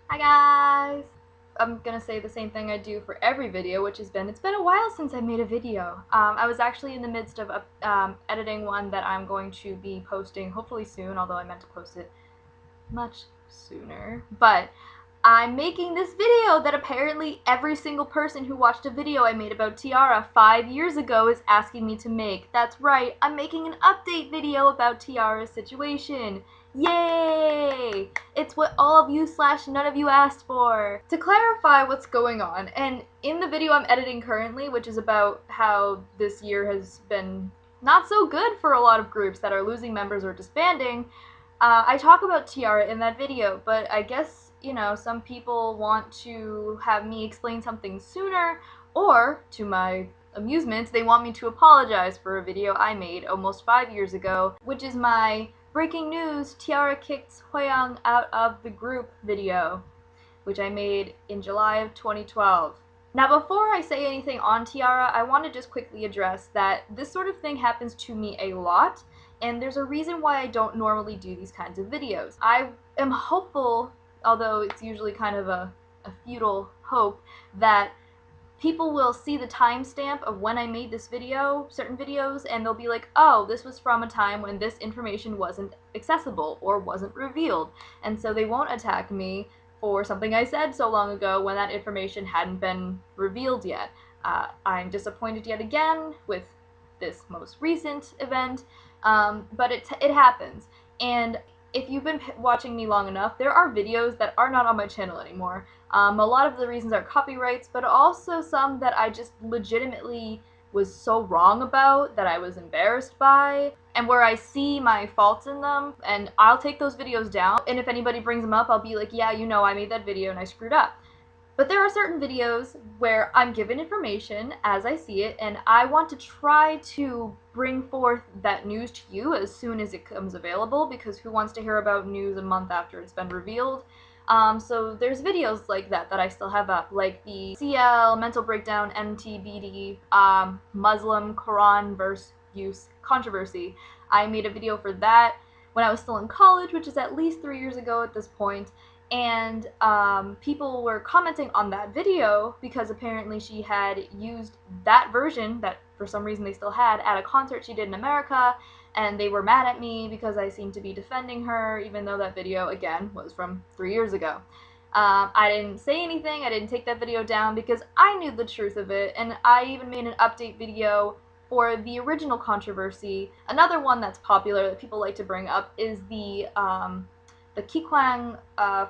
Hi guys! I'm gonna say the same thing I do for every video, which has been, it's been a while since I made a video. I was actually in the midst of editing one that I'm going to be posting hopefully soon, although I meant to post it much sooner. But I'm making this video that apparently every single person who watched a video I made about T-Ara 5 years ago is asking me to make. That's right, I'm making an update video about T-Ara's situation. Yay! It's what all of you / none of you asked for. To clarify what's going on, and in the video I'm editing currently, which is about how this year has been not so good for a lot of groups that are losing members or disbanding, I talk about T-Ara in that video, but I guess, you know, some people want to have me explain something sooner, or, to my amusement, they want me to apologize for a video I made almost 5 years ago, which is my breaking news, T-Ara kicked Hwayoung out of the group video, which I made in July of 2012. Now, before I say anything on T-Ara, I want to just quickly address that this sort of thing happens to me a lot, and there's a reason why I don't normally do these kinds of videos. I am hopeful, although it's usually kind of a futile hope, that people will see the timestamp of when I made this video, certain videos, and they'll be like, oh, this was from a time when this information wasn't accessible or wasn't revealed, and so they won't attack me for something I said so long ago when that information hadn't been revealed yet. I'm disappointed yet again with this most recent event, but it happens. And if you've been watching me long enough, there are videos that are not on my channel anymore. A lot of the reasons are copyrights, but also some that I just legitimately was so wrong about that I was embarrassed by, and where I see my faults in them, and I'll take those videos down, and if anybody brings them up, I'll be like, yeah, you know, I made that video and I screwed up. But there are certain videos where I'm given information as I see it, and I want to try to bring forth that news to you as soon as it comes available, because who wants to hear about news a month after it's been revealed? So there's videos like that I still have up, like the CL, Mental Breakdown, MTBD, Muslim Quran verse use controversy. I made a video for that when I was still in college, which is at least 3 years ago at this point, and people were commenting on that video because apparently she had used that version that for some reason they still had at a concert she did in America, and they were mad at me because I seemed to be defending her, even though that video, again, was from 3 years ago. I didn't say anything, I didn't take that video down because I knew the truth of it, and I even made an update video for the original controversy. Another one that's popular that people like to bring up is the Kikwang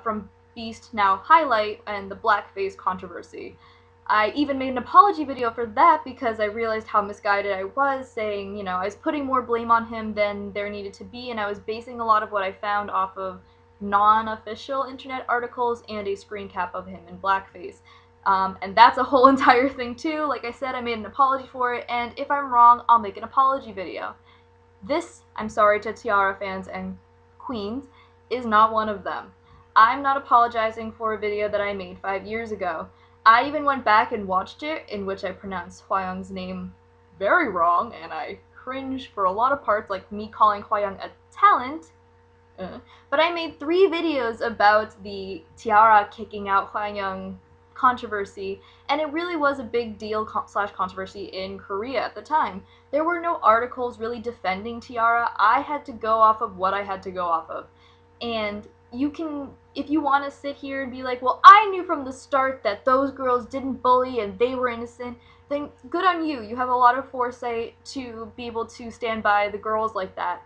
from Beast now highlight and the blackface controversy. I even made an apology video for that because I realized how misguided I was, saying, you know, I was putting more blame on him than there needed to be, and I was basing a lot of what I found off of non-official internet articles and a screen cap of him in blackface. And that's a whole entire thing too. Like I said, I made an apology for it, and if I'm wrong, I'll make an apology video. This, I'm sorry to T-Ara fans and queens, is not one of them. I'm not apologizing for a video that I made 5 years ago. I even went back and watched it, in which I pronounced Hwayoung's name very wrong, and I cringed for a lot of parts, like me calling Hwayoung a talent. But I made 3 videos about the T-Ara kicking out Hwayoung controversy, and it really was a big deal / controversy in Korea at the time. There were no articles really defending T-Ara. I had to go off of what I had to go off of. And you can, if you want to sit here and be like, well, I knew from the start that those girls didn't bully and they were innocent, then good on you. You have a lot of foresight to be able to stand by the girls like that.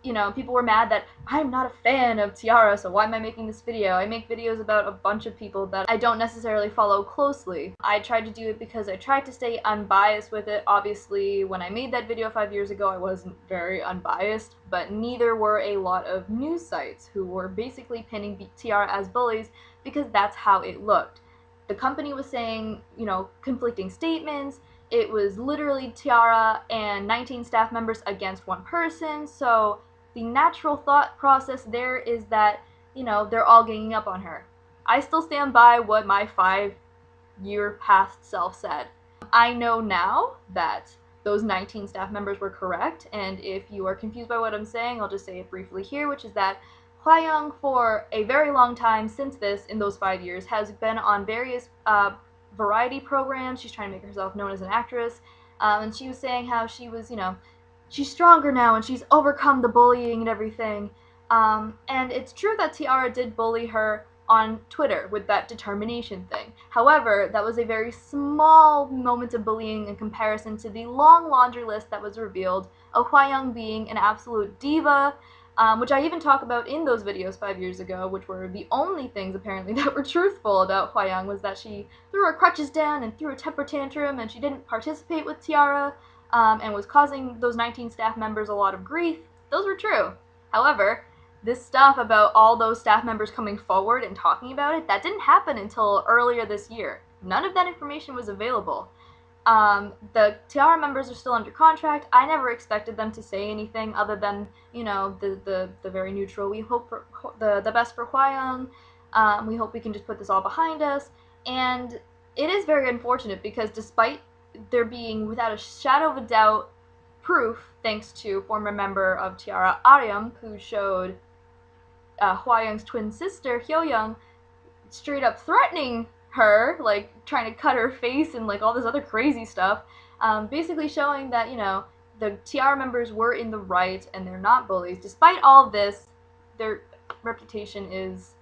You know, people were mad that I'm not a fan of T-Ara, so why am I making this video? I make videos about a bunch of people that I don't necessarily follow closely. I tried to do it because I tried to stay unbiased with it. Obviously, when I made that video 5 years ago, I wasn't very unbiased, but neither were a lot of news sites who were basically pinning T-Ara as bullies because that's how it looked. The company was saying, you know, conflicting statements. It was literally T-Ara and 19 staff members against one person, so the natural thought process there is that, you know, they're all ganging up on her. I still stand by what my 5-year past self said. I know now that those 19 staff members were correct, and if you are confused by what I'm saying, I'll just say it briefly here, which is that Hwayoung, for a very long time since this, in those 5 years, has been on various variety programs. She's trying to make herself known as an actress, and she was saying how she was, she's stronger now and she's overcome the bullying and everything. And it's true that T-Ara did bully her on Twitter with that determination thing. However, that was a very small moment of bullying in comparison to the long laundry list that was revealed of Hwayoung being an absolute diva, which I even talk about in those videos 5 years ago, which were the only things apparently that were truthful about Hwayoung, was that she threw her crutches down and threw a temper tantrum, and she didn't participate with T-Ara, and was causing those 19 staff members a lot of grief. Those were true. However, this stuff about all those staff members coming forward and talking about it, that didn't happen until earlier this year. None of that information was available. The T-Ara members are still under contract. I never expected them to say anything other than, the very neutral, we hope for the best for Hwayoung. We hope we can just put this all behind us. And it is very unfortunate because despite there being, without a shadow of a doubt, proof, thanks to former member of T-Ara, Aryum, who showed Hwayoung's twin sister, Hwayoung, straight up threatening her, like trying to cut her face and like all this other crazy stuff, basically showing that, the T-Ara members were in the right and they're not bullies. Despite all of this, their reputation is,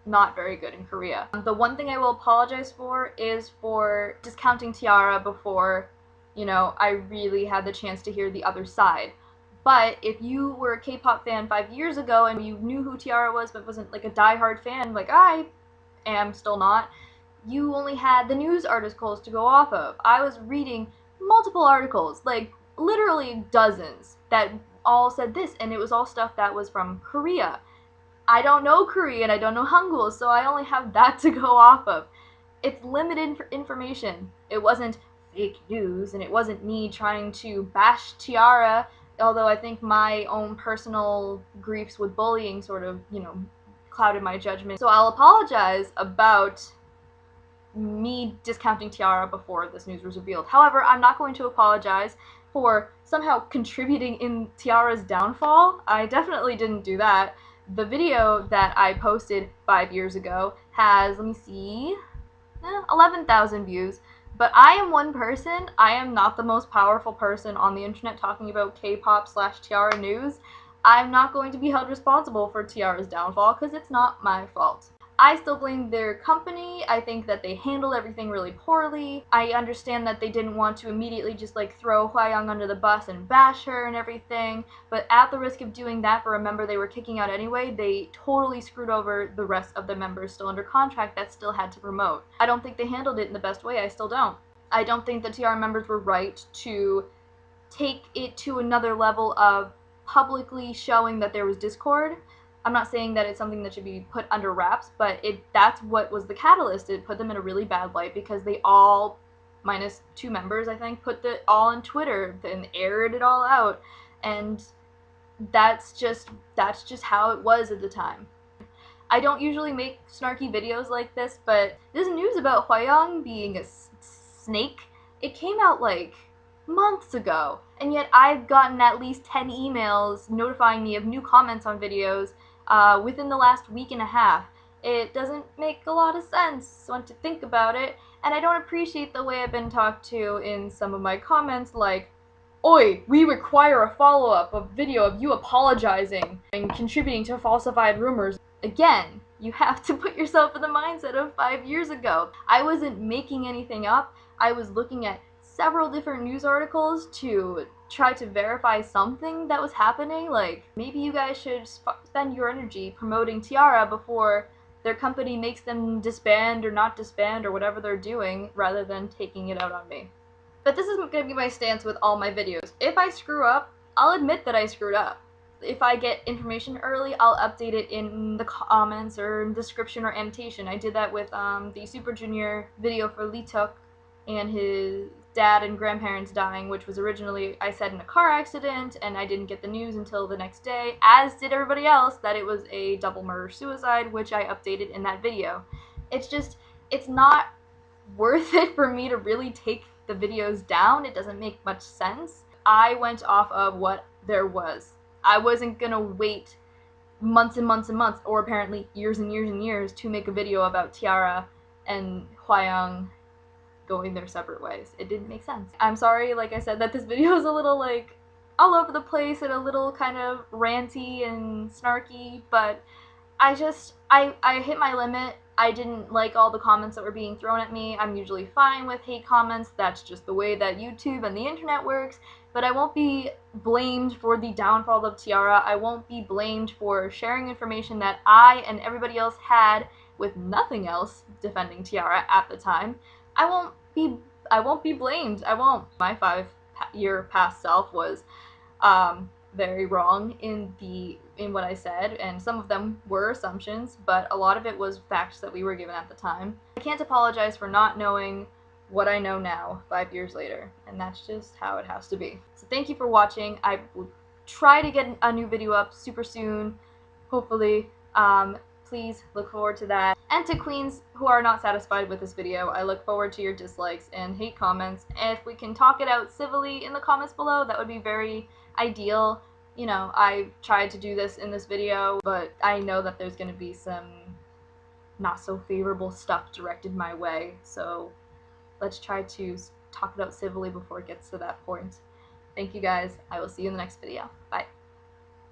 not very good in Korea. The one thing I will apologize for is for discounting T-Ara before, I really had the chance to hear the other side. But if you were a K-pop fan 5 years ago and you knew who T-Ara was but wasn't like a die-hard fan, like I am still not, you only had the news articles to go off of. I was reading multiple articles, like literally dozens, that all said this, and it was all stuff that was from Korea. I don't know Korean, I don't know Hangul, so I only have that to go off of. It's limited information. It wasn't fake news, and it wasn't me trying to bash T-Ara, although I think my own personal griefs with bullying sort of, clouded my judgment. So I'll apologize about me discounting T-Ara before this news was revealed. However, I'm not going to apologize for somehow contributing in T-Ara's downfall. I definitely didn't do that. The video that I posted 5 years ago has, 11,000 views. But I am one person. I am not the most powerful person on the internet talking about K-pop / T-Ara news. I'm not going to be held responsible for T-Ara's downfall because it's not my fault. I still blame their company. I think that they handled everything really poorly. I understand that they didn't want to immediately just like throw Hwayoung under the bus and bash her and everything, but at the risk of doing that for a member they were kicking out anyway, they totally screwed over the rest of the members still under contract that still had to promote. I don't think they handled it in the best way. I still don't. I don't think the T-Ara members were right to take it to another level of publicly showing that there was discord. I'm not saying that it's something that should be put under wraps, but that's what was the catalyst. It put them in a really bad light because they all, minus 2 members, I think, put it all on Twitter and aired it all out. And that's just how it was at the time. I don't usually make snarky videos like this, but this news about Hwayoung being a snake, it came out like months ago. And yet I've gotten at least 10 emails notifying me of new comments on videos within the last week and a half. It doesn't make a lot of sense when to think about it, and I don't appreciate the way I've been talked to in some of my comments, like, "Oi, we require a follow-up of video of you apologizing and contributing to falsified rumors." Again, you have to put yourself in the mindset of 5 years ago. I wasn't making anything up. I was looking at several different news articles to try to verify something that was happening. Like, maybe you guys should spend your energy promoting T-Ara before their company makes them disband or not disband or whatever they're doing, rather than taking it out on me. But this isn't going to be my stance with all my videos. If I screw up, I'll admit that I screwed up. If I get information early, I'll update it in the comments or description or annotation. I did that with the Super Junior video for Lee Tuk and his dad and grandparents dying, which was originally, I said, in a car accident, and I didn't get the news until the next day, as did everybody else, that it was a double murder-suicide, which I updated in that video. It's just, it's not worth it for me to really take the videos down. It doesn't make much sense. I went off of what there was. I wasn't gonna wait months and months and months, or apparently years and years and years, to make a video about T-Ara and Hwayoung going their separate ways. It didn't make sense. I'm sorry, like I said, that this video is a little like all over the place and a little kind of ranty and snarky, but I hit my limit. I didn't like all the comments that were being thrown at me. I'm usually fine with hate comments. That's just the way that YouTube and the internet works. But I won't be blamed for the downfall of T-Ara. I won't be blamed for sharing information that I and everybody else had with nothing else defending T-Ara at the time. I won't be blamed. I won't. My 5-year past self was very wrong in what I said, and some of them were assumptions, but a lot of it was facts that we were given at the time. I can't apologize for not knowing what I know now 5 years later, and that's just how it has to be. So thank you for watching. I will try to get a new video up super soon, hopefully. Please look forward to that. And to queens who are not satisfied with this video, I look forward to your dislikes and hate comments. And if we can talk it out civilly in the comments below, that would be very ideal. You know, I tried to do this in this video, but I know that there's going to be some not so favorable stuff directed my way, so let's try to talk it out civilly before it gets to that point. Thank you guys. I will see you in the next video. Bye.